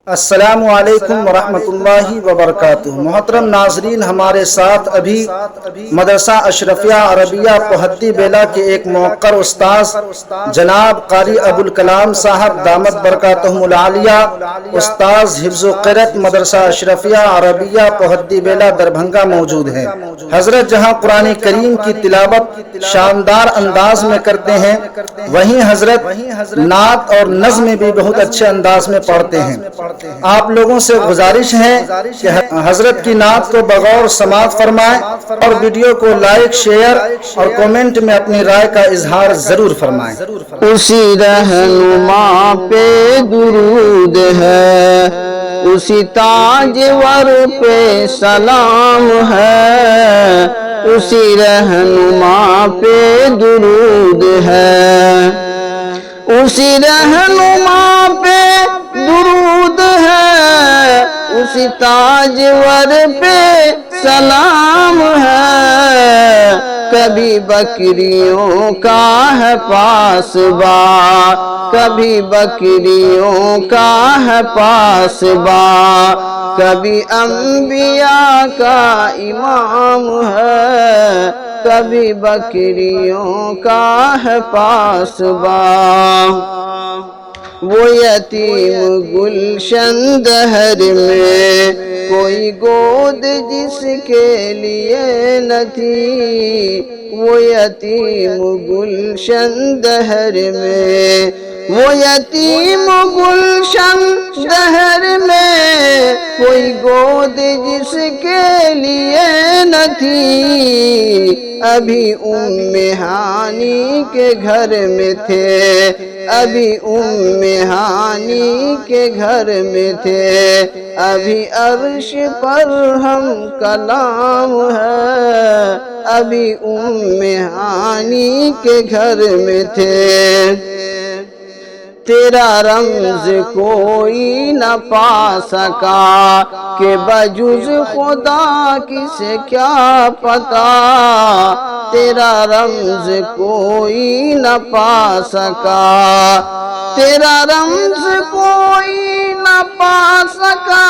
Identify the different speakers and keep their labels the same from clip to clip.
Speaker 1: السلام علیکم ورحمۃ اللہ وبرکاتہ۔ محترم ناظرین، ہمارے ساتھ ابھی مدرسہ اشرفیہ عربیہ پوہدی بیلا کے ایک موقر استاذ جناب قاری ابوالکلام صاحب دامت برکاتہم العالیہ، استاذ حفظ و قرأت مدرسہ اشرفیہ عربیہ پوہدی بیلا دربھنگا موجود ہیں۔ حضرت جہاں قرآن کریم کی تلاوت شاندار انداز میں کرتے ہیں، وہیں حضرت نعت اور نظم بھی بہت اچھے انداز میں پڑھتے ہیں۔ آپ لوگوں سے گزارش ہے کہ حضرت کی نعت کو بغور سماعت فرمائیں اور ویڈیو کو لائک، شیئر اور کومنٹ میں اپنی رائے کا اظہار ضرور فرمائیں۔
Speaker 2: اسی رہنما پہ درود ہے، اسی تاجور پہ سلام ہے، اسی رہنما پہ درود ہے، اسی رہنما پہ درود ہے، اسی تاجور پہ سلام ہے۔ کبھی بکریوں کا ہے پاسباں، کبھی بکریوں کا ہے پاسباں، کبھی انبیاء کا امام ہے، کبھی بکریوں کا ہے پاسباں۔ وہ یتیم گلشن دہر میں کوئی گود جس کے لیے نہ تھی، وہ یتیم گلشن دہر میں، وہ یتیم گلشن دہر میں کوئی گود جس کے لیے نہ تھی۔ ابھی ہانی کے گھر میں تھے، ابھی ہانی کے گھر میں تھے، ابھی عرش پر ہم کلام ہے، ابھی ہانی کے گھر میں تھے۔ تیرا رمز کوئی نہ پا سکا کہ بجز خدا کسے کیا پتا، تیرا رمز کوئی نہ پا سکا، تیرا رمز کوئی نہ پا سکا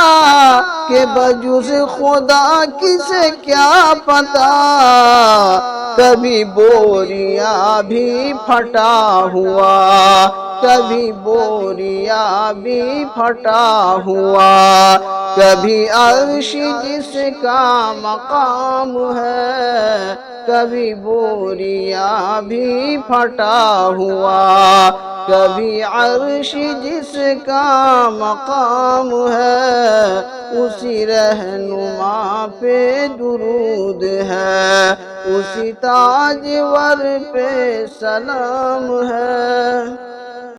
Speaker 2: کہ بجز خدا کسے کیا پتا۔ کبھی بوریا بھی پھٹا ہوا، کبھی بوریا بھی پھٹا ہوا، کبھی عرش جس کا مقام ہے، کبھی بوریا بھی پھٹا ہوا، کبھی عرش جس کا مقام ہے، اسی رہنما پہ درود ہے، اسی تاجور پہ سلام ہے۔